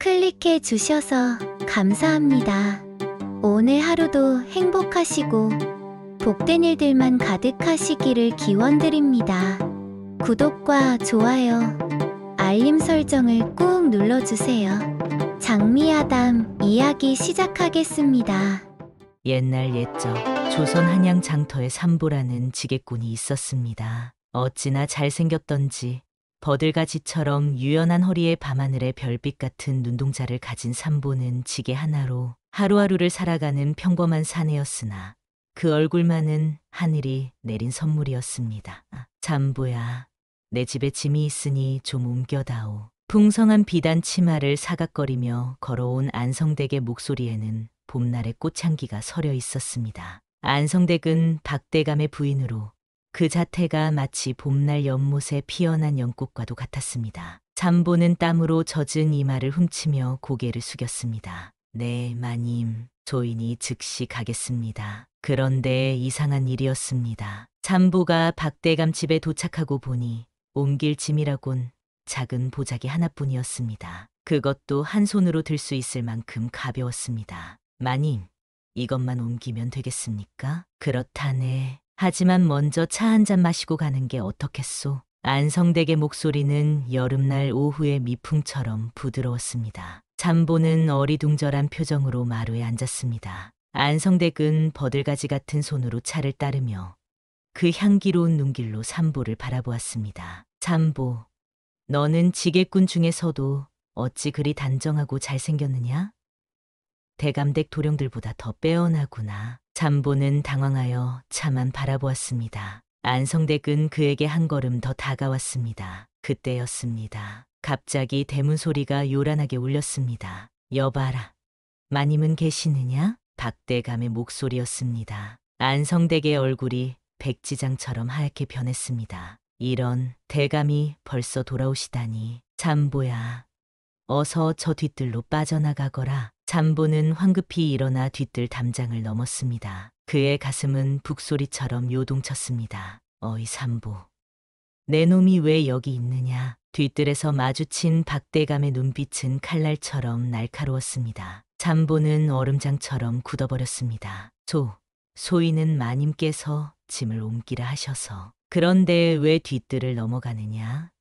클릭해 주셔서 감사합니다. 오늘 하루도 행복하시고 복된 일들만 가득하시기를 기원드립니다. 구독과 좋아요, 알림 설정을 꾹 눌러주세요. 장미아담 이야기 시작하겠습니다. 옛날 옛적 조선 한양 장터에 삼보라는 지게꾼이 있었습니다. 어찌나 잘생겼던지 버들가지처럼 유연한 허리에 밤하늘의 별빛 같은 눈동자를 가진 삼보는 지게 하나로 하루하루를 살아가는 평범한 사내였으나 그 얼굴만은 하늘이 내린 선물이었습니다. 삼보야, 내 집에 짐이 있으니 좀 옮겨다오. 풍성한 비단 치마를 사각거리며 걸어온 안성댁의 목소리에는 봄날의 꽃향기가 서려 있었습니다. 안성댁은 박대감의 부인으로 그 자태가 마치 봄날 연못에 피어난 연꽃과도 같았습니다. 삼보는 땀으로 젖은 이마를 훔치며 고개를 숙였습니다. 네, 마님. 조인이 즉시 가겠습니다. 그런데 이상한 일이었습니다. 삼보가 박대감 집에 도착하고 보니 옮길 짐이라곤 작은 보자기 하나뿐이었습니다. 그것도 한 손으로 들 수 있을 만큼 가벼웠습니다. 마님, 이것만 옮기면 되겠습니까? 그렇다네. 하지만 먼저 차 한 잔 마시고 가는 게 어떻겠소? 안성댁의 목소리는 여름날 오후의 미풍처럼 부드러웠습니다. 삼보는 어리둥절한 표정으로 마루에 앉았습니다. 안성댁은 버들가지 같은 손으로 차를 따르며 그 향기로운 눈길로 삼보를 바라보았습니다. 삼보, 너는 지게꾼 중에서도 어찌 그리 단정하고 잘생겼느냐? 대감댁 도령들보다 더 빼어나구나. 삼보는 당황하여 차만 바라보았습니다. 안성댁은 그에게 한 걸음 더 다가왔습니다. 그때였습니다. 갑자기 대문 소리가 요란하게 울렸습니다. 여봐라, 마님은 계시느냐? 박대감의 목소리였습니다. 안성댁의 얼굴이 백지장처럼 하얗게 변했습니다. 이런, 대감이 벌써 돌아오시다니. 삼보야, 어서 저 뒤뜰로 빠져나가거라. 삼보는 황급히 일어나 뒤뜰 담장을 넘었습니다. 그의 가슴은 북소리처럼 요동쳤습니다. 어이 삼보, 내 놈이 왜 여기 있느냐? 뒤뜰에서 마주친 박대감의 눈빛은 칼날처럼 날카로웠습니다. 삼보는 얼음장처럼 굳어버렸습니다. 소인은 마님께서 짐을 옮기라 하셔서. 그런데 왜 뒤뜰을 넘어가느냐?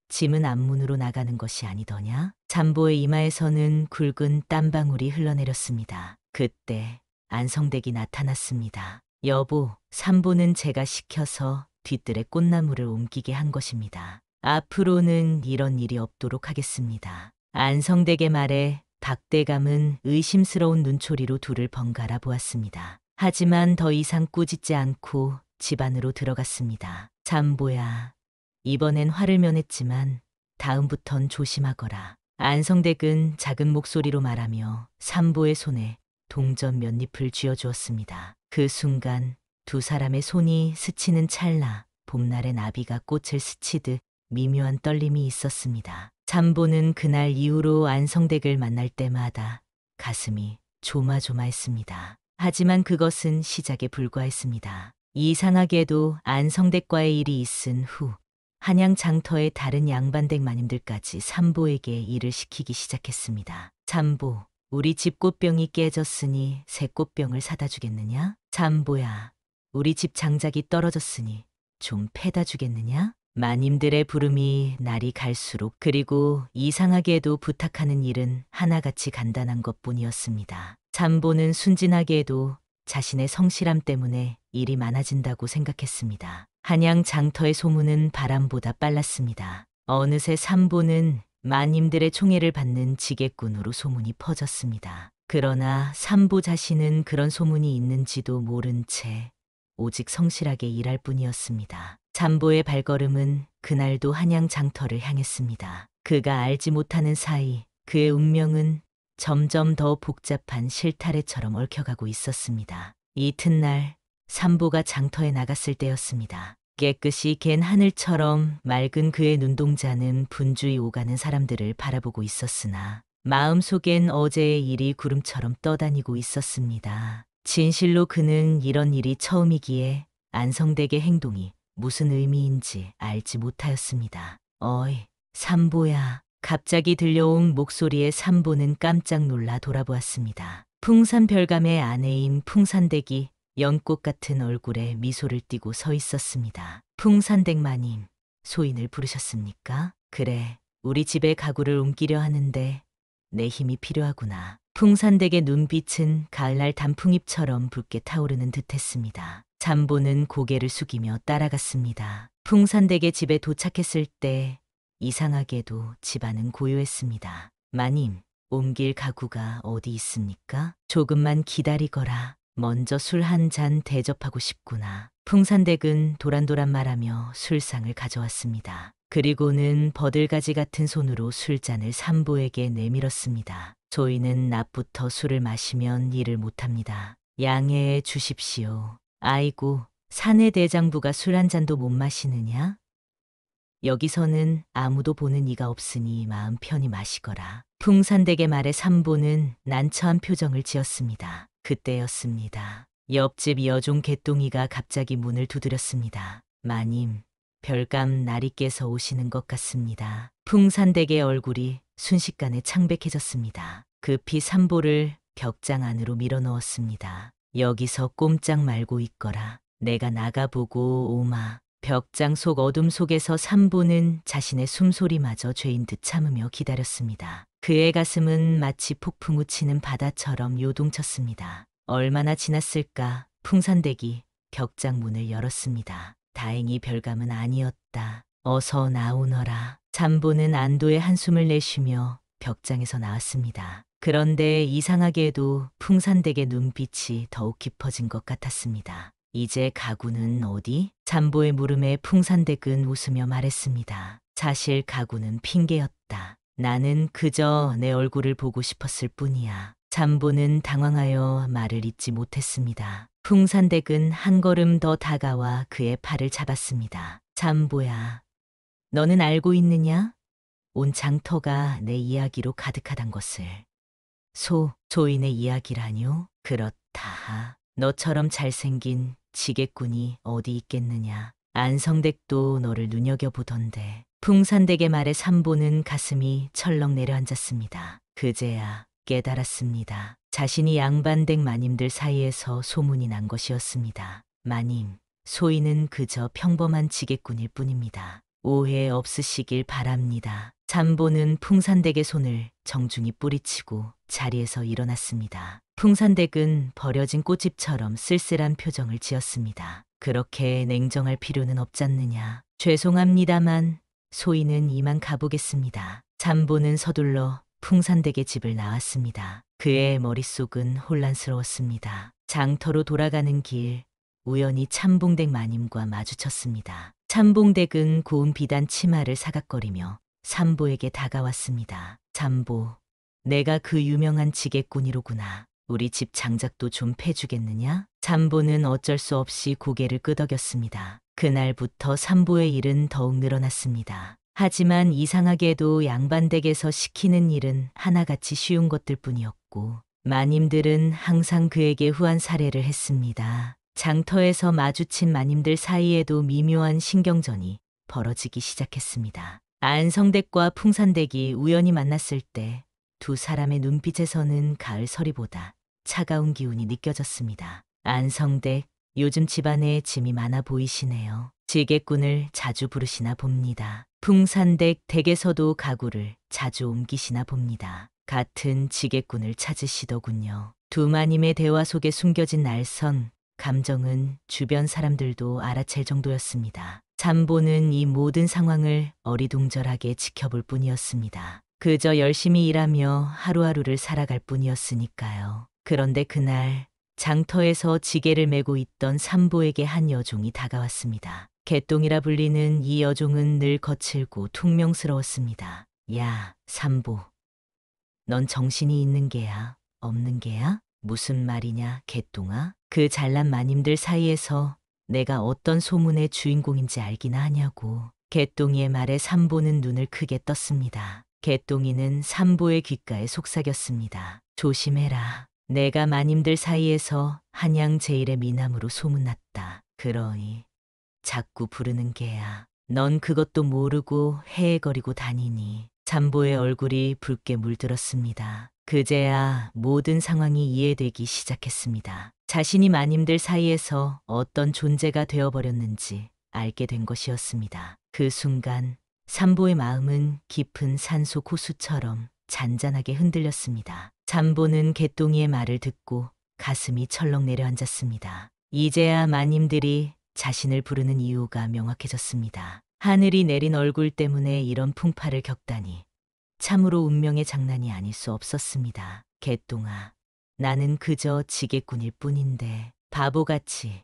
짐은 앞문으로 나가는 것이 아니더냐? 삼보의 이마에서는 굵은 땀방울이 흘러내렸습니다. 그때 안성댁이 나타났습니다. 여보, 삼보는 제가 시켜서 뒤뜰에 꽃나무를 옮기게 한 것입니다. 앞으로는 이런 일이 없도록 하겠습니다. 안성댁의 말에 박대감은 의심스러운 눈초리로 둘을 번갈아 보았습니다. 하지만 더 이상 꾸짖지 않고 집 안으로 들어갔습니다. 삼보야, 이번엔 화를 면했지만 다음부턴 조심하거라. 안성댁은 작은 목소리로 말하며 삼보의 손에 동전 몇 잎을 쥐어주었습니다. 그 순간 두 사람의 손이 스치는 찰나 봄날의 나비가 꽃을 스치듯 미묘한 떨림이 있었습니다. 삼보는 그날 이후로 안성댁을 만날 때마다 가슴이 조마조마했습니다. 하지만 그것은 시작에 불과했습니다. 이상하게도 안성댁과의 일이 있은 후 한양 장터의 다른 양반댁 마님들까지 삼보에게 일을 시키기 시작했습니다. 삼보, 우리 집 꽃병이 깨졌으니 새 꽃병을 사다 주겠느냐? 삼보야, 우리 집 장작이 떨어졌으니 좀 패다 주겠느냐? 마님들의 부름이 날이 갈수록 그리고 이상하게도 부탁하는 일은 하나같이 간단한 것뿐이었습니다. 삼보는 순진하게도 자신의 성실함 때문에 일이 많아진다고 생각했습니다. 한양 장터의 소문은 바람보다 빨랐습니다. 어느새 삼보는 마님들의 총애를 받는 지게꾼으로 소문이 퍼졌습니다. 그러나 삼보 자신은 그런 소문이 있는지도 모른 채 오직 성실하게 일할 뿐이었습니다. 삼보의 발걸음은 그날도 한양 장터를 향했습니다. 그가 알지 못하는 사이 그의 운명은 점점 더 복잡한 실타래처럼 얽혀가고 있었습니다. 이튿날 삼보가 장터에 나갔을 때였습니다. 깨끗이 갠 하늘처럼 맑은 그의 눈동자는 분주히 오가는 사람들을 바라보고 있었으나 마음속엔 어제의 일이 구름처럼 떠다니고 있었습니다. 진실로 그는 이런 일이 처음이기에 안성댁의 행동이 무슨 의미인지 알지 못하였습니다. 어이, 삼보야. 갑자기 들려온 목소리에 삼보는 깜짝 놀라 돌아보았습니다. 풍산별감의 아내인 풍산댁이 연꽃 같은 얼굴에 미소를 띠고 서 있었습니다. 풍산댁 마님, 소인을 부르셨습니까? 그래, 우리 집에 가구를 옮기려 하는데 내 힘이 필요하구나. 풍산댁의 눈빛은 가을날 단풍잎처럼 붉게 타오르는 듯했습니다. 잠보는 고개를 숙이며 따라갔습니다. 풍산댁의 집에 도착했을 때 이상하게도 집안은 고요했습니다. 마님, 옮길 가구가 어디 있습니까? 조금만 기다리거라. 먼저 술 한 잔 대접하고 싶구나. 풍산댁은 도란도란 말하며 술상을 가져왔습니다. 그리고는 버들가지 같은 손으로 술잔을 삼보에게 내밀었습니다. 저희는 낮부터 술을 마시면 일을 못합니다. 양해해 주십시오. 아이고, 사내 대장부가 술 한 잔도 못 마시느냐? 여기서는 아무도 보는 이가 없으니 마음 편히 마시거라. 풍산댁의 말에 삼보는 난처한 표정을 지었습니다. 그때였습니다. 옆집 여종 개똥이가 갑자기 문을 두드렸습니다. 마님, 별감 나리께서 오시는 것 같습니다. 풍산댁의 얼굴이 순식간에 창백해졌습니다. 급히 삼보를 벽장 안으로 밀어넣었습니다. 여기서 꼼짝 말고 있거라. 내가 나가보고 오마. 벽장 속 어둠 속에서 삼보는 자신의 숨소리마저 죄인 듯 참으며 기다렸습니다. 그의 가슴은 마치 폭풍 우치는 바다처럼 요동쳤습니다. 얼마나 지났을까? 풍산댁이 벽장 문을 열었습니다. 다행히 별감은 아니었다. 어서 나오너라. 잠보는 안도의 한숨을 내쉬며 벽장에서 나왔습니다. 그런데 이상하게도 풍산댁의 눈빛이 더욱 깊어진 것 같았습니다. 이제 가구는 어디? 잠보의 물음에 풍산댁은 웃으며 말했습니다. 사실 가구는 핑계였다. 나는 그저 내 얼굴을 보고 싶었을 뿐이야. 잠보는 당황하여 말을 잇지 못했습니다. 풍산댁은 한 걸음 더 다가와 그의 팔을 잡았습니다. 잠보야, 너는 알고 있느냐? 온 장터가 내 이야기로 가득하단 것을. 소인의 이야기라뇨? 그렇다. 너처럼 잘생긴 지게꾼이 어디 있겠느냐. 안성댁도 너를 눈여겨보던데. 풍산댁의 말에 삼보는 가슴이 철렁 내려앉았습니다. 그제야 깨달았습니다. 자신이 양반댁 마님들 사이에서 소문이 난 것이었습니다. 마님, 소인은 그저 평범한 지게꾼일 뿐입니다. 오해 없으시길 바랍니다. 잠보는 풍산댁의 손을 정중히 뿌리치고 자리에서 일어났습니다. 풍산댁은 버려진 꽃집처럼 쓸쓸한 표정을 지었습니다. 그렇게 냉정할 필요는 없잖느냐. 죄송합니다만 소인은 이만 가보겠습니다. 잠보는 서둘러 풍산댁의 집을 나왔습니다. 그의 머릿속은 혼란스러웠습니다. 장터로 돌아가는 길, 우연히 참봉댁 마님과 마주쳤습니다. 참봉댁은 고운 비단 치마를 사각거리며 삼보에게 다가왔습니다. 잠보, 내가 그 유명한 지게꾼이로구나. 우리 집 장작도 좀 패주겠느냐? 잠보는 어쩔 수 없이 고개를 끄덕였습니다. 그날부터 삼보의 일은 더욱 늘어났습니다. 하지만 이상하게도 양반댁에서 시키는 일은 하나같이 쉬운 것들 뿐이었고 마님들은 항상 그에게 후한 살해를 했습니다. 장터에서 마주친 마님들 사이에도 미묘한 신경전이 벌어지기 시작했습니다. 안성댁과 풍산댁이 우연히 만났을 때 두 사람의 눈빛에서는 가을 서리보다 차가운 기운이 느껴졌습니다. 안성댁, 요즘 집안에 짐이 많아 보이시네요. 지게꾼을 자주 부르시나 봅니다. 풍산댁 댁에서도 가구를 자주 옮기시나 봅니다. 같은 지게꾼을 찾으시더군요. 두 마님의 대화 속에 숨겨진 날선 감정은 주변 사람들도 알아챌 정도였습니다. 잠보는 이 모든 상황을 어리둥절하게 지켜볼 뿐이었습니다. 그저 열심히 일하며 하루하루를 살아갈 뿐이었으니까요. 그런데 그날 장터에서 지게를 메고 있던 삼보에게 한 여종이 다가왔습니다. 개똥이라 불리는 이 여종은 늘 거칠고 퉁명스러웠습니다. 야, 삼보. 넌 정신이 있는 게야? 없는 게야? 무슨 말이냐, 개똥아? 그 잘난 마님들 사이에서 내가 어떤 소문의 주인공인지 알기나 하냐고. 개똥이의 말에 삼보는 눈을 크게 떴습니다. 개똥이는 삼보의 귓가에 속삭였습니다. 조심해라. 내가 마님들 사이에서 한양 제일의 미남으로 소문났다. 그러니 자꾸 부르는 게야. 넌 그것도 모르고 헤헤거리고 다니니 잠보의 얼굴이 붉게 물들었습니다. 그제야 모든 상황이 이해되기 시작했습니다. 자신이 마님들 사이에서 어떤 존재가 되어버렸는지 알게 된 것이었습니다. 그 순간 삼보의 마음은 깊은 산속 호수처럼 잔잔하게 흔들렸습니다. 잠보는 개똥이의 말을 듣고 가슴이 철렁 내려앉았습니다. 이제야 마님들이 자신을 부르는 이유가 명확해졌습니다. 하늘이 내린 얼굴 때문에 이런 풍파를 겪다니 참으로 운명의 장난이 아닐 수 없었습니다. 개똥아, 나는 그저 지게꾼일 뿐인데 바보같이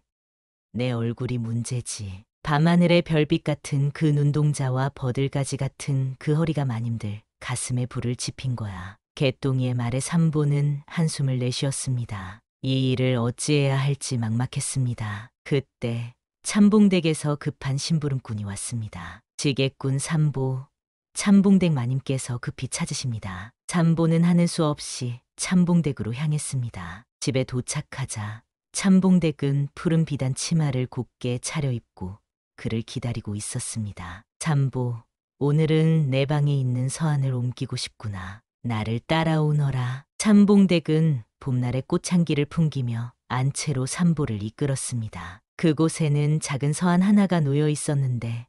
내 얼굴이 문제지. 밤하늘의 별빛 같은 그 눈동자와 버들가지 같은 그 허리가 마님들 가슴에 불을 지핀 거야. 개똥이의 말에 삼보는 한숨을 내쉬었습니다. 이 일을 어찌해야 할지 막막했습니다. 그때 참봉댁에서 급한 심부름꾼이 왔습니다. 지게꾼 삼보, 참봉댁 마님께서 급히 찾으십니다. 삼보는 하는 수 없이 참봉댁으로 향했습니다. 집에 도착하자 참봉댁은 푸른 비단 치마를 곱게 차려입고 그를 기다리고 있었습니다. 삼보, 오늘은 내 방에 있는 서한을 옮기고 싶구나. 나를 따라오너라. 참봉댁은 봄날의 꽃향기를 풍기며 안채로 삼보를 이끌었습니다. 그곳에는 작은 서한 하나가 놓여 있었는데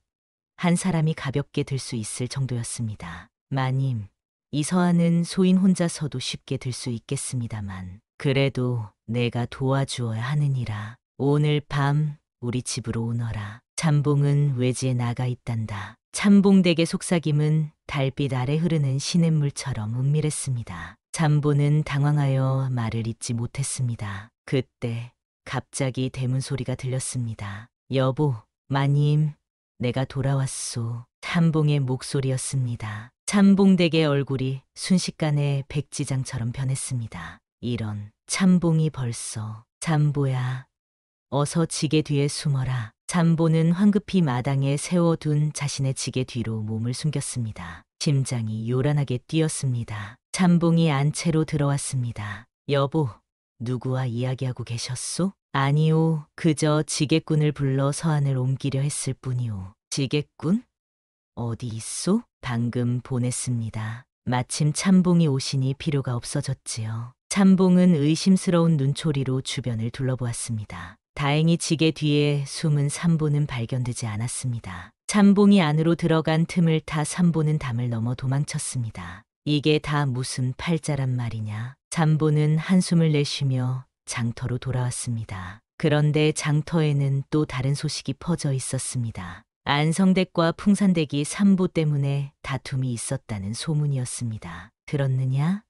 한 사람이 가볍게 들 수 있을 정도였습니다. 마님, 이 서한은 소인 혼자서도 쉽게 들 수 있겠습니다만 그래도 내가 도와주어야 하느니라. 오늘 밤 우리 집으로 오너라. 잠봉은 외지에 나가 있단다. 참봉댁의 속삭임은 달빛 아래 흐르는 시냇물처럼 은밀했습니다. 잠보는 당황하여 말을 잇지 못했습니다. 그때 갑자기 대문 소리가 들렸습니다. 여보, 마님, 내가 돌아왔소. 참봉의 목소리였습니다. 참봉댁의 얼굴이 순식간에 백지장처럼 변했습니다. 이런, 참봉이 벌써. 잠보야, 어서 지게 뒤에 숨어라. 잠보는 황급히 마당에 세워둔 자신의 지게 뒤로 몸을 숨겼습니다. 심장이 요란하게 뛰었습니다. 잠봉이 안채로 들어왔습니다. 여보, 누구와 이야기하고 계셨소? 아니오, 그저 지게꾼을 불러 서한을 옮기려 했을 뿐이오. 지게꾼? 어디 있소? 방금 보냈습니다. 마침 참봉이 오시니 필요가 없어졌지요. 참봉은 의심스러운 눈초리로 주변을 둘러보았습니다. 다행히 지게 뒤에 숨은 삼보는 발견되지 않았습니다. 참봉이 안으로 들어간 틈을 타 삼보는 담을 넘어 도망쳤습니다. 이게 다 무슨 팔자란 말이냐. 삼보는 한숨을 내쉬며 장터로 돌아왔습니다. 그런데 장터에는 또 다른 소식이 퍼져 있었습니다. 안성댁과 풍산댁이 삼보 때문에 다툼이 있었다는 소문이었습니다. 들었느냐?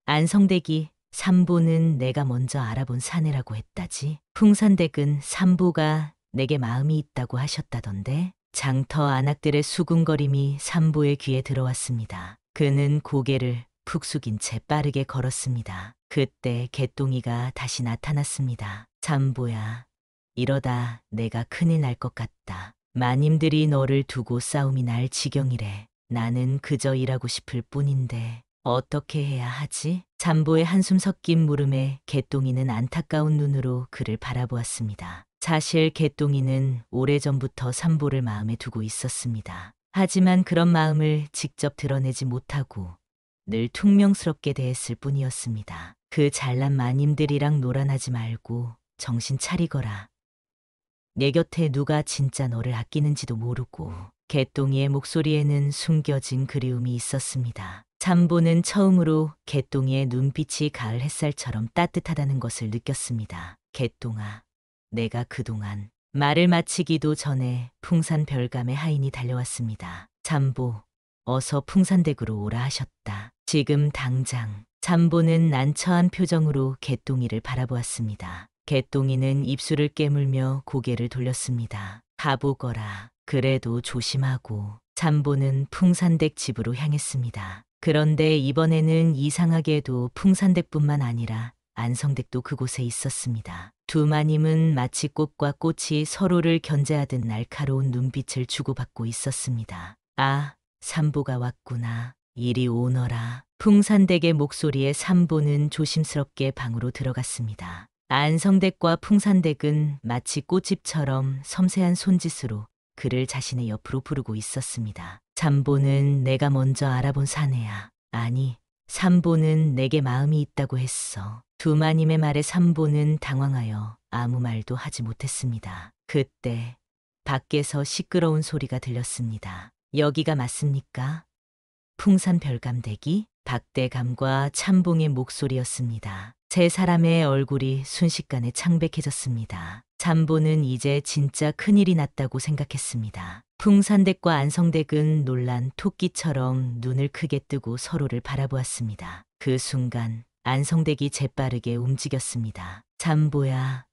안성댁이 삼보는 내가 먼저 알아본 사내라고 했다지. 풍산댁은 삼보가 내게 마음이 있다고 하셨다던데. 장터 안악들의 수군거림이 삼보의 귀에 들어왔습니다. 그는 고개를 푹 숙인 채 빠르게 걸었습니다. 그때 개똥이가 다시 나타났습니다. 삼보야, 이러다 내가 큰일 날 것 같다. 마님들이 너를 두고 싸움이 날 지경이래. 나는 그저 일하고 싶을 뿐인데 어떻게 해야 하지? 잠보의 한숨 섞인 물음에 개똥이는 안타까운 눈으로 그를 바라보았습니다. 사실 개똥이는 오래전부터 삼보를 마음에 두고 있었습니다. 하지만 그런 마음을 직접 드러내지 못하고 늘 퉁명스럽게 대했을 뿐이었습니다. 그 잘난 마님들이랑 놀아나지 말고 정신 차리거라. 내 곁에 누가 진짜 너를 아끼는지도 모르고. 개똥이의 목소리에는 숨겨진 그리움이 있었습니다. 잠보는 처음으로 개똥이의 눈빛이 가을 햇살처럼 따뜻하다는 것을 느꼈습니다. 개똥아, 내가 그동안. 말을 마치기도 전에 풍산 별감의 하인이 달려왔습니다. 잠보, 어서 풍산댁으로 오라 하셨다. 지금 당장. 잠보는 난처한 표정으로 개똥이를 바라보았습니다. 개똥이는 입술을 깨물며 고개를 돌렸습니다. 가보거라. 그래도 조심하고. 잠보는 풍산댁 집으로 향했습니다. 그런데 이번에는 이상하게도 풍산댁뿐만 아니라 안성댁도 그곳에 있었습니다. 두 마님은 마치 꽃과 꽃이 서로를 견제하듯 날카로운 눈빛을 주고받고 있었습니다. 아, 삼보가 왔구나. 이리 오너라. 풍산댁의 목소리에 삼보는 조심스럽게 방으로 들어갔습니다. 안성댁과 풍산댁은 마치 꽃집처럼 섬세한 손짓으로 그를 자신의 옆으로 부르고 있었습니다. 삼보는 내가 먼저 알아본 사내야. 아니, 삼보는 내게 마음이 있다고 했어. 두마님의 말에 삼보는 당황하여 아무 말도 하지 못했습니다. 그때 밖에서 시끄러운 소리가 들렸습니다. 여기가 맞습니까? 풍산 별감대기? 박대감과 참봉의 목소리였습니다. 세 사람의 얼굴이 순식간에 창백해졌습니다. 참보는 이제 진짜 큰일이 났다고 생각했습니다. 풍산댁과 안성댁은 놀란 토끼처럼 눈을 크게 뜨고 서로를 바라보았습니다. 그 순간 안성댁이 재빠르게 움직였습니다. 참보야,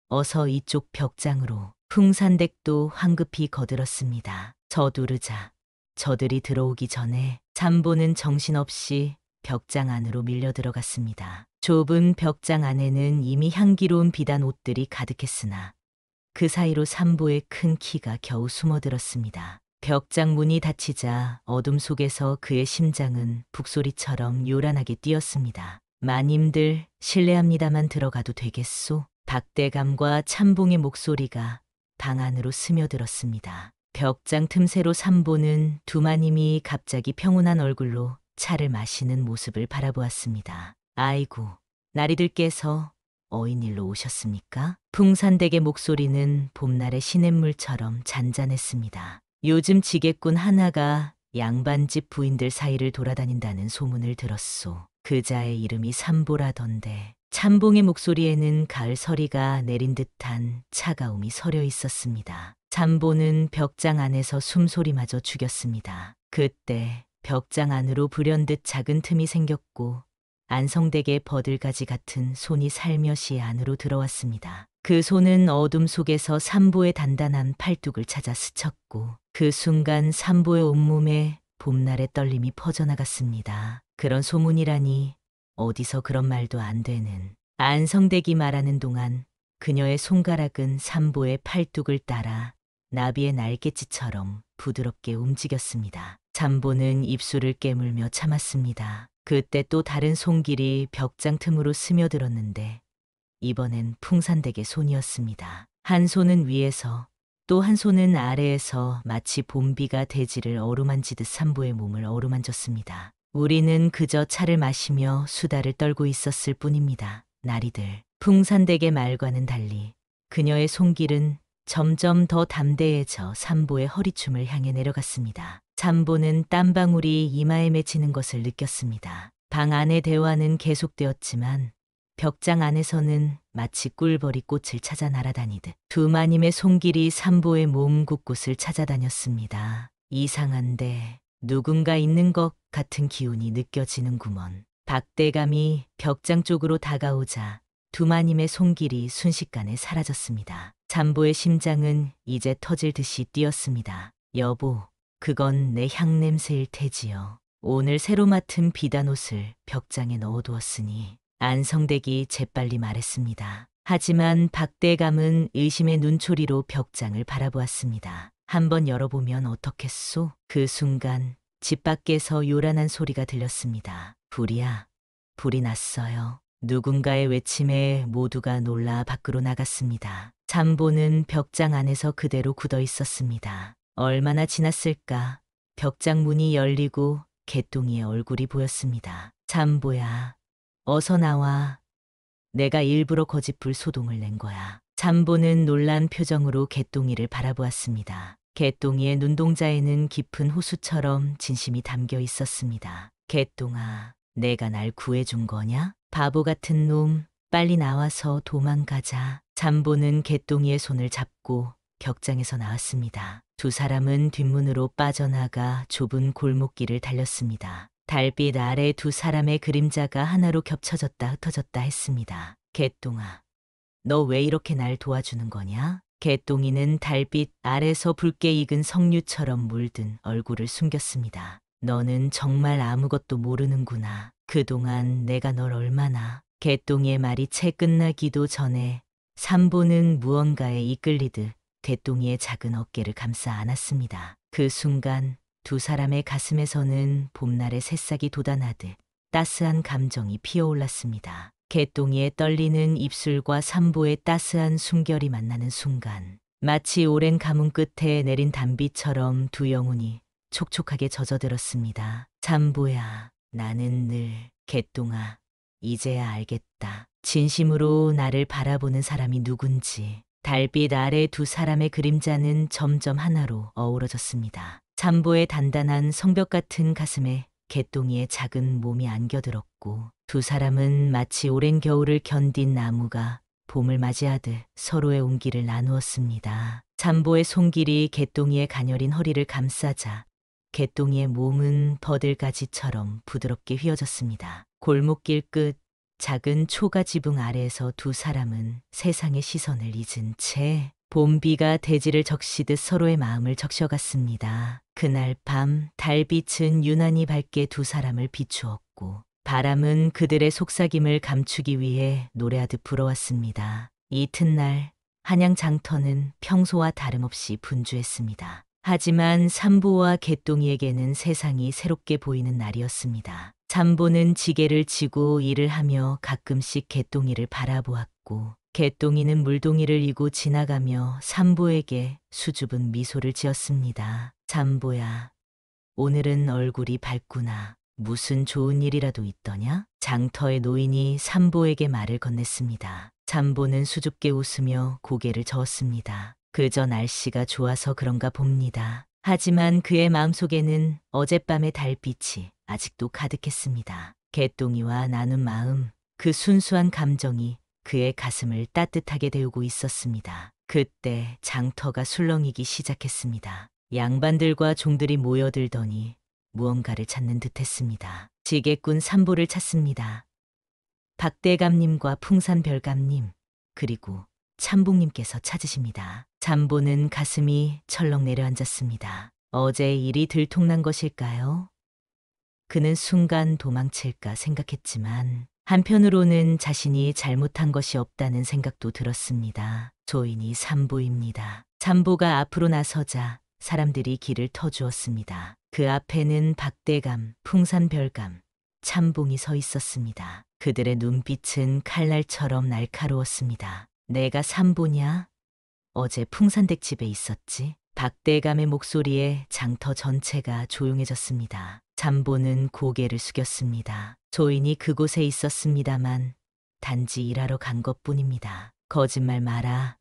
어서 이쪽 벽장으로. 풍산댁도 황급히 거들었습니다. 서두르자. 저들이 들어오기 전에 참보는 정신없이 벽장 안으로 밀려 들어갔습니다. 좁은 벽장 안에는 이미 향기로운 비단 옷들이 가득했으나 그 사이로 삼보의 큰 키가 겨우 숨어들었습니다. 벽장 문이 닫히자 어둠 속에서 그의 심장은 북소리처럼 요란하게 뛰었습니다. 마님들 실례합니다만 들어가도 되겠소? 박대감과 참봉의 목소리가 방 안으로 스며들었습니다. 벽장 틈새로 삼보는 두마님이 갑자기 평온한 얼굴로 차를 마시는 모습을 바라보았습니다. 아이고, 나리들께서 어인일로 오셨습니까? 풍산댁의 목소리는 봄날의 시냇물처럼 잔잔했습니다. 요즘 지게꾼 하나가 양반집 부인들 사이를 돌아다닌다는 소문을 들었소. 그자의 이름이 삼보라던데. 참봉의 목소리에는 가을 서리가 내린 듯한 차가움이 서려 있었습니다. 참보는 벽장 안에서 숨소리마저 죽였습니다. 그때 벽장 안으로 불현듯 작은 틈이 생겼고 안성댁의 버들가지 같은 손이 살며시 안으로 들어왔습니다. 그 손은 어둠 속에서 삼보의 단단한 팔뚝을 찾아 스쳤고 그 순간 삼보의 온몸에 봄날의 떨림이 퍼져나갔습니다. 그런 소문이라니 어디서 그런 말도 안 되는. 안성댁이 말하는 동안 그녀의 손가락은 삼보의 팔뚝을 따라 나비의 날갯짓처럼 부드럽게 움직였습니다. 삼보는 입술을 깨물며 참았습니다. 그때 또 다른 손길이 벽장 틈으로 스며들었는데 이번엔 풍산댁의 손이었습니다. 한 손은 위에서 또 한 손은 아래에서 마치 봄비가 대지를 어루만지듯 삼보의 몸을 어루만졌습니다. 우리는 그저 차를 마시며 수다를 떨고 있었을 뿐입니다. 나리들. 풍산댁의 말과는 달리 그녀의 손길은 점점 더 담대해져 삼보의 허리춤을 향해 내려갔습니다. 삼보는 땀방울이 이마에 맺히는 것을 느꼈습니다. 방 안의 대화는 계속되었지만 벽장 안에서는 마치 꿀벌이 꽃을 찾아 날아다니듯 두마님의 손길이 삼보의 몸 곳곳을 찾아다녔습니다. 이상한데 누군가 있는 것 같은 기운이 느껴지는구먼. 박대감이 벽장 쪽으로 다가오자 두마님의 손길이 순식간에 사라졌습니다. 삼보의 심장은 이제 터질 듯이 뛰었습니다. 여보, 그건 내 향냄새일 테지요. 오늘 새로 맡은 비단옷을 벽장에 넣어두었으니. 안성댁이 재빨리 말했습니다. 하지만 박대감은 의심의 눈초리로 벽장을 바라보았습니다. 한번 열어보면 어떻겠소? 그 순간 집 밖에서 요란한 소리가 들렸습니다. 불이야, 불이 났어요. 누군가의 외침에 모두가 놀라 밖으로 나갔습니다. 삼보는 벽장 안에서 그대로 굳어 있었습니다. 얼마나 지났을까? 벽장 문이 열리고 개똥이의 얼굴이 보였습니다. 삼보야, 어서 나와. 내가 일부러 거짓불 소동을 낸 거야. 삼보는 놀란 표정으로 개똥이를 바라보았습니다. 개똥이의 눈동자에는 깊은 호수처럼 진심이 담겨 있었습니다. 개똥아, 내가 날 구해준 거냐? 바보 같은 놈, 빨리 나와서 도망가자. 삼보는 개똥이의 손을 잡고 벽장에서 나왔습니다. 두 사람은 뒷문으로 빠져나가 좁은 골목길을 달렸습니다. 달빛 아래 두 사람의 그림자가 하나로 겹쳐졌다 흩어졌다 했습니다. 개똥아, 너 왜 이렇게 날 도와주는 거냐? 개똥이는 달빛 아래서 붉게 익은 석류처럼 물든 얼굴을 숨겼습니다. 너는 정말 아무것도 모르는구나. 그동안 내가 널 얼마나. 개똥이의 말이 채 끝나기도 전에 삼보는 무언가에 이끌리듯 개똥이의 작은 어깨를 감싸 안았습니다. 그 순간 두 사람의 가슴에서는 봄날의 새싹이 돋아나듯 따스한 감정이 피어올랐습니다. 개똥이의 떨리는 입술과 삼보의 따스한 숨결이 만나는 순간 마치 오랜 가뭄 끝에 내린 단비처럼 두 영혼이 촉촉하게 젖어들었습니다. 잠보야, 나는 늘 개똥아, 이제야 알겠다. 진심으로 나를 바라보는 사람이 누군지. 달빛 아래 두 사람의 그림자는 점점 하나로 어우러졌습니다. 잠보의 단단한 성벽 같은 가슴에 개똥이의 작은 몸이 안겨들었고 두 사람은 마치 오랜 겨울을 견딘 나무가 봄을 맞이하듯 서로의 온기를 나누었습니다. 잠보의 손길이 개똥이의 가녀린 허리를 감싸자 개똥이의 몸은 버들가지처럼 부드럽게 휘어졌습니다. 골목길 끝 작은 초가 지붕 아래에서 두 사람은 세상의 시선을 잊은 채 봄비가 대지를 적시듯 서로의 마음을 적셔갔습니다. 그날 밤 달빛은 유난히 밝게 두 사람을 비추었고 바람은 그들의 속삭임을 감추기 위해 노래하듯 불어왔습니다. 이튿날 한양 장터는 평소와 다름없이 분주했습니다. 하지만 삼보와 개똥이에게는 세상이 새롭게 보이는 날이었습니다. 삼보는 지게를 지고 일을 하며 가끔씩 개똥이를 바라보았고 개똥이는 물동이를 이고 지나가며 삼보에게 수줍은 미소를 지었습니다. 삼보야, 오늘은 얼굴이 밝구나. 무슨 좋은 일이라도 있더냐? 장터의 노인이 삼보에게 말을 건넸습니다. 삼보는 수줍게 웃으며 고개를 저었습니다. 그저 날씨가 좋아서 그런가 봅니다. 하지만 그의 마음속에는 어젯밤의 달빛이 아직도 가득했습니다. 개똥이와 나눈 마음, 그 순수한 감정이 그의 가슴을 따뜻하게 데우고 있었습니다. 그때 장터가 술렁이기 시작했습니다. 양반들과 종들이 모여들더니 무언가를 찾는 듯했습니다. 지게꾼 삼보를 찾습니다. 박대감님과 풍산별감님, 그리고 참봉님께서 찾으십니다. 잠보는 가슴이 철렁 내려앉았습니다. 어제 일이 들통난 것일까요? 그는 순간 도망칠까 생각했지만 한편으로는 자신이 잘못한 것이 없다는 생각도 들었습니다. 조인이 삼보입니다. 삼보가 앞으로 나서자 사람들이 길을 터주었습니다. 그 앞에는 박대감, 풍산별감, 참봉이 서 있었습니다. 그들의 눈빛은 칼날처럼 날카로웠습니다. 내가 삼보냐? 어제 풍산댁 집에 있었지? 박대감의 목소리에 장터 전체가 조용해졌습니다. 잠보는 고개를 숙였습니다. 조인이 그곳에 있었습니다만 단지 일하러 간 것뿐입니다. 거짓말 마라.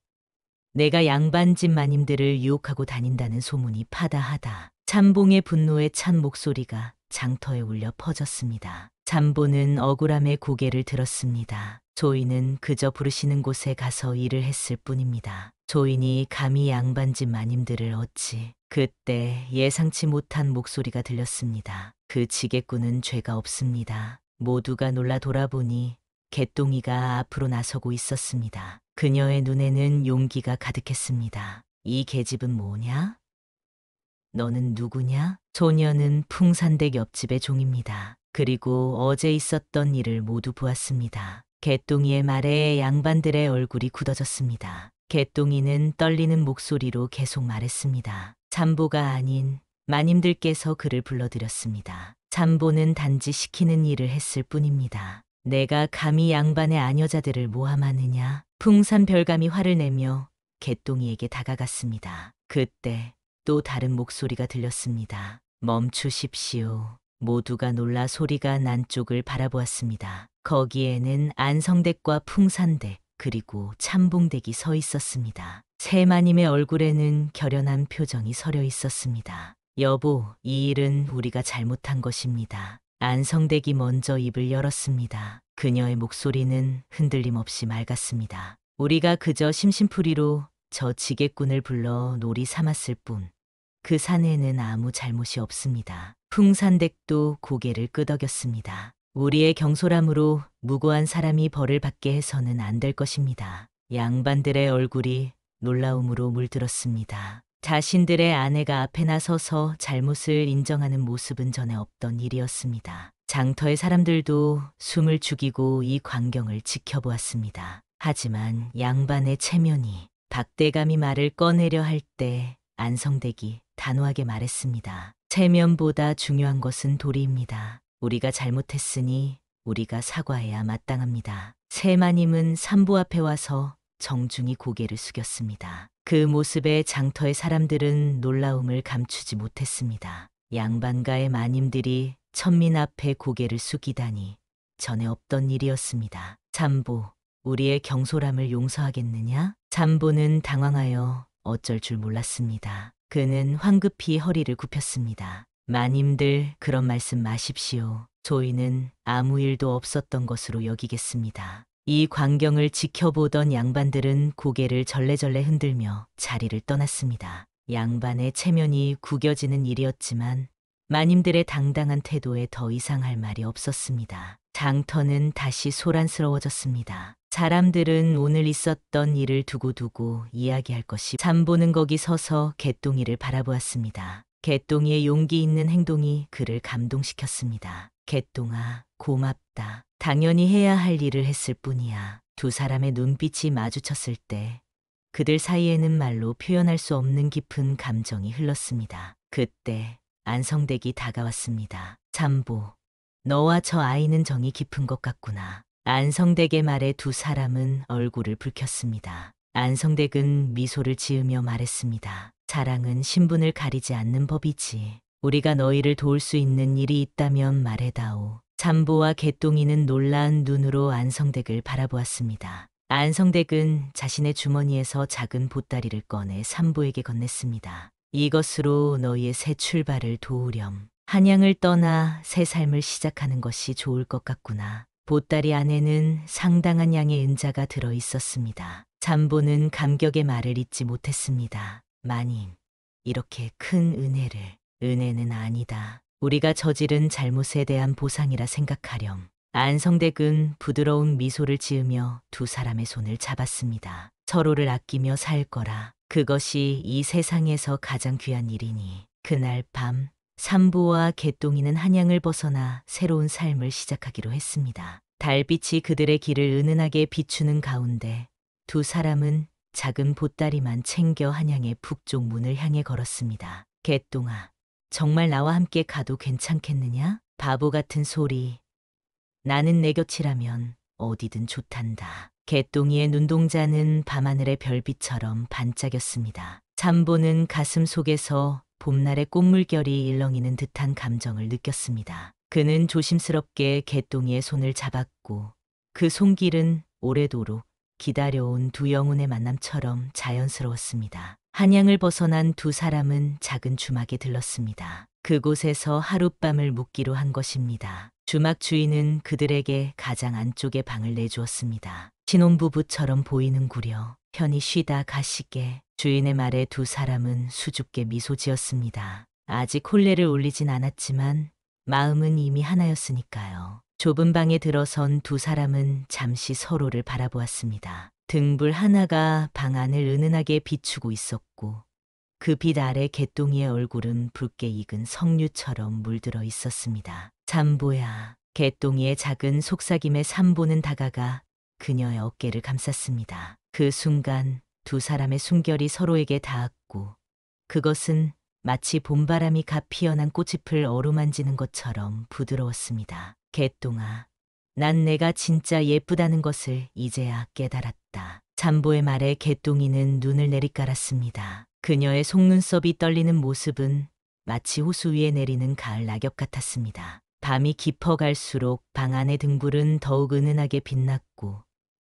내가 양반집 마님들을 유혹하고 다닌다는 소문이 파다하다. 잠봉의 분노에 찬 목소리가 장터에 울려 퍼졌습니다. 잠보는 억울함에 고개를 들었습니다. 조인은 그저 부르시는 곳에 가서 일을 했을 뿐입니다. 조인이 감히 양반집 마님들을 어찌. 그때 예상치 못한 목소리가 들렸습니다. 그 지게꾼은 죄가 없습니다. 모두가 놀라 돌아보니 개똥이가 앞으로 나서고 있었습니다. 그녀의 눈에는 용기가 가득했습니다. 이 계집은 뭐냐? 너는 누구냐? 소녀는 풍산댁 옆집의 종입니다. 그리고 어제 있었던 일을 모두 보았습니다. 개똥이의 말에 양반들의 얼굴이 굳어졌습니다. 개똥이는 떨리는 목소리로 계속 말했습니다. 잠보가 아닌 마님들께서 그를 불러들였습니다. 잠보는 단지 시키는 일을 했을 뿐입니다. 내가 감히 양반의 아녀자들을 모함하느냐? 풍산별감이 화를 내며 개똥이에게 다가갔습니다. 그때 또 다른 목소리가 들렸습니다. 멈추십시오. 모두가 놀라 소리가 난 쪽을 바라보았습니다. 거기에는 안성댁과 풍산댁 그리고 참봉댁이 서 있었습니다. 세마님의 얼굴에는 결연한 표정이 서려 있었습니다. 여보, 이 일은 우리가 잘못한 것입니다. 안성댁이 먼저 입을 열었습니다. 그녀의 목소리는 흔들림 없이 맑았습니다. 우리가 그저 심심풀이로 저 지게꾼을 불러 놀이 삼았을 뿐. 그 사내는 아무 잘못이 없습니다. 풍산댁도 고개를 끄덕였습니다. 우리의 경솔함으로 무고한 사람이 벌을 받게 해서는 안 될 것입니다. 양반들의 얼굴이 놀라움으로 물들었습니다. 자신들의 아내가 앞에 나서서 잘못을 인정하는 모습은 전에 없던 일이었습니다. 장터의 사람들도 숨을 죽이고 이 광경을 지켜보았습니다. 하지만 양반의 체면이 박대감이 말을 꺼내려 할 때 안성댁이 단호하게 말했습니다. 체면보다 중요한 것은 도리입니다. 우리가 잘못했으니 우리가 사과해야 마땅합니다. 세마님은 삼보 앞에 와서 정중히 고개를 숙였습니다. 그 모습에 장터의 사람들은 놀라움을 감추지 못했습니다. 양반가의 마님들이 천민 앞에 고개를 숙이다니 전에 없던 일이었습니다. 잠보, 우리의 경솔함을 용서하겠느냐? 잠보는 당황하여 어쩔 줄 몰랐습니다. 그는 황급히 허리를 굽혔습니다. 마님들, 그런 말씀 마십시오. 저희는 아무 일도 없었던 것으로 여기겠습니다. 이 광경을 지켜보던 양반들은 고개를 절레절레 흔들며 자리를 떠났습니다. 양반의 체면이 구겨지는 일이었지만 마님들의 당당한 태도에 더 이상 할 말이 없었습니다. 장터는 다시 소란스러워졌습니다. 사람들은 오늘 있었던 일을 두고두고 이야기할 것이 잠보는 거기 서서 개똥이를 바라보았습니다. 개똥이의 용기 있는 행동이 그를 감동시켰습니다. 개똥아, 고맙다. 당연히 해야 할 일을 했을 뿐이야. 두 사람의 눈빛이 마주쳤을 때 그들 사이에는 말로 표현할 수 없는 깊은 감정이 흘렀습니다. 그때 안성댁이 다가왔습니다. 잠보, 너와 저 아이는 정이 깊은 것 같구나. 안성댁의 말에 두 사람은 얼굴을 붉혔습니다. 안성댁은 미소를 지으며 말했습니다. 사랑은 신분을 가리지 않는 법이지. 우리가 너희를 도울 수 있는 일이 있다면 말해다오. 잠보와 개똥이는 놀라운 눈으로 안성댁을 바라보았습니다. 안성댁은 자신의 주머니에서 작은 보따리를 꺼내 삼보에게 건넸습니다. 이것으로 너희의 새 출발을 도우렴. 한양을 떠나 새 삶을 시작하는 것이 좋을 것 같구나. 보따리 안에는 상당한 양의 은자가 들어 있었습니다. 잠보는 감격의 말을 잇지 못했습니다. 마님, 이렇게 큰 은혜를. 은혜는 아니다. 우리가 저지른 잘못에 대한 보상이라 생각하렴. 안성댁은 부드러운 미소를 지으며 두 사람의 손을 잡았습니다. 서로를 아끼며 살 거라. 그것이 이 세상에서 가장 귀한 일이니. 그날 밤 삼보와 개똥이는 한양을 벗어나 새로운 삶을 시작하기로 했습니다. 달빛이 그들의 길을 은은하게 비추는 가운데 두 사람은 작은 보따리만 챙겨 한양의 북쪽 문을 향해 걸었습니다. 개똥아, 정말 나와 함께 가도 괜찮겠느냐? 바보 같은 소리. 나는 내 곁이라면 어디든 좋단다. 개똥이의 눈동자는 밤하늘의 별빛처럼 반짝였습니다. 잠보는 가슴 속에서 봄날의 꽃물결이 일렁이는 듯한 감정을 느꼈습니다. 그는 조심스럽게 개똥이의 손을 잡았고 그 손길은 오래도록 기다려온 두 영혼의 만남처럼 자연스러웠습니다. 한양을 벗어난 두 사람은 작은 주막에 들렀습니다. 그곳에서 하룻밤을 묵기로 한 것입니다. 주막 주인은 그들에게 가장 안쪽의 방을 내주었습니다. 신혼부부처럼 보이는구려. 편히 쉬다 가시게. 주인의 말에 두 사람은 수줍게 미소 지었습니다. 아직 혼례를 올리진 않았지만 마음은 이미 하나였으니까요. 좁은 방에 들어선 두 사람은 잠시 서로를 바라보았습니다. 등불 하나가 방 안을 은은하게 비추고 있었고 그 빛 아래 개똥이의 얼굴은 붉게 익은 석류처럼 물들어 있었습니다. 잠보야. 개똥이의 작은 속삭임에 삼보는 다가가 그녀의 어깨를 감쌌습니다. 그 순간 두 사람의 숨결이 서로에게 닿았고 그것은 마치 봄바람이 갓 피어난 꽃잎을 어루만지는 것처럼 부드러웠습니다. 개똥아, 난 내가 진짜 예쁘다는 것을 이제야 깨달았다. 잠보의 말에 개똥이는 눈을 내리깔았습니다. 그녀의 속눈썹이 떨리는 모습은 마치 호수 위에 내리는 가을 낙엽 같았습니다. 밤이 깊어갈수록 방 안의 등불은 더욱 은은하게 빛났고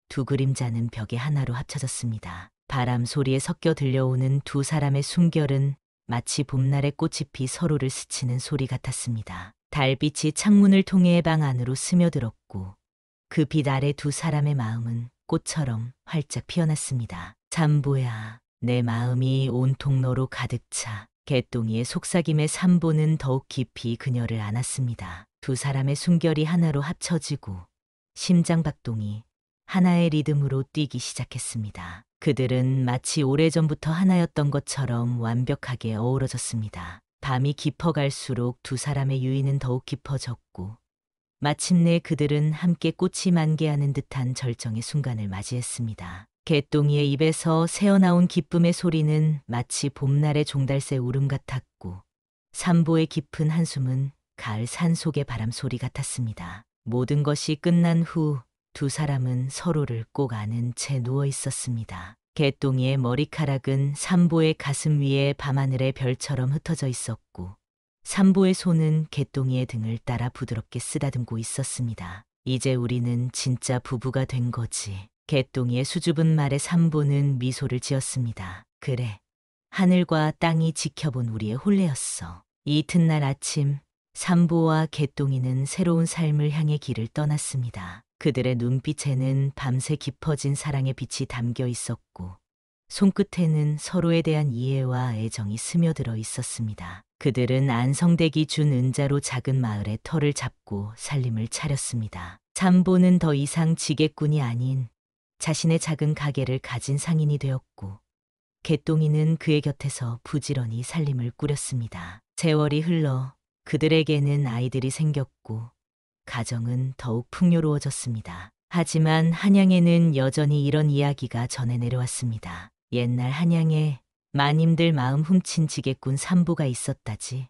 두 그림자는 벽에 하나로 합쳐졌습니다. 바람 소리에 섞여 들려오는 두 사람의 숨결은 마치 봄날의 꽃잎이 서로를 스치는 소리 같았습니다. 달빛이 창문을 통해 방 안으로 스며들었고 그 빛 아래 두 사람의 마음은 꽃처럼 활짝 피어났습니다. 잠보야, 내 마음이 온통 너로 가득 차. 개똥이의 속삭임에 삼보는 더욱 깊이 그녀를 안았습니다. 두 사람의 숨결이 하나로 합쳐지고 심장박동이 하나의 리듬으로 뛰기 시작했습니다. 그들은 마치 오래전부터 하나였던 것처럼 완벽하게 어우러졌습니다. 밤이 깊어갈수록 두 사람의 유인은 더욱 깊어졌고 마침내 그들은 함께 꽃이 만개하는 듯한 절정의 순간을 맞이했습니다. 개똥이의 입에서 새어나온 기쁨의 소리는 마치 봄날의 종달새 울음 같았고 삼보의 깊은 한숨은 가을 산속의 바람 소리 같았습니다. 모든 것이 끝난 후 두 사람은 서로를 꼭 안은 채 누워 있었습니다. 개똥이의 머리카락은 삼보의 가슴 위에 밤하늘의 별처럼 흩어져 있었고 삼보의 손은 개똥이의 등을 따라 부드럽게 쓰다듬고 있었습니다. 이제 우리는 진짜 부부가 된 거지. 개똥이의 수줍은 말에 삼보는 미소를 지었습니다. 그래. 하늘과 땅이 지켜본 우리의 혼례였어. 이 이튿날 아침, 삼보와 개똥이는 새로운 삶을 향해 길을 떠났습니다. 그들의 눈빛에는 밤새 깊어진 사랑의 빛이 담겨 있었고, 손끝에는 서로에 대한 이해와 애정이 스며들어 있었습니다. 그들은 안성댁이 준 은자로 작은 마을에 터를 잡고 살림을 차렸습니다. 삼보는 더 이상 지게꾼이 아닌 자신의 작은 가게를 가진 상인이 되었고, 개똥이는 그의 곁에서 부지런히 살림을 꾸렸습니다. 세월이 흘러 그들에게는 아이들이 생겼고 가정은 더욱 풍요로워졌습니다. 하지만 한양에는 여전히 이런 이야기가 전해 내려왔습니다. 옛날 한양에 마님들 마음 훔친 지게꾼 삼보가 있었다지.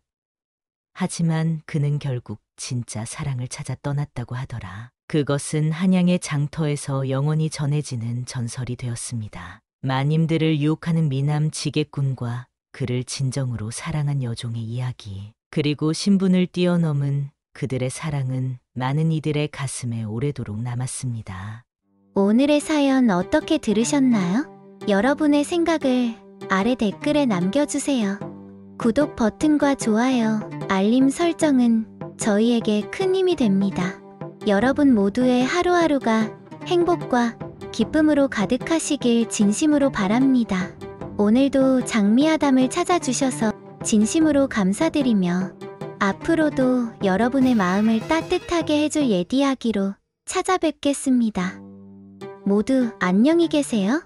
하지만 그는 결국 진짜 사랑을 찾아 떠났다고 하더라. 그것은 한양의 장터에서 영원히 전해지는 전설이 되었습니다. 마님들을 유혹하는 미남 지게꾼과 그를 진정으로 사랑한 여종의 이야기, 그리고 신분을 뛰어넘은 그들의 사랑은 많은 이들의 가슴에 오래도록 남았습니다. 오늘의 사연 어떻게 들으셨나요? 여러분의 생각을 아래 댓글에 남겨주세요. 구독 버튼과 좋아요, 알림 설정은 저희에게 큰 힘이 됩니다. 여러분 모두의 하루하루가 행복과 기쁨으로 가득하시길 진심으로 바랍니다. 오늘도 장미아담을 찾아주셔서 진심으로 감사드리며 앞으로도 여러분의 마음을 따뜻하게 해줄 예디하기로 찾아뵙겠습니다. 모두 안녕히 계세요.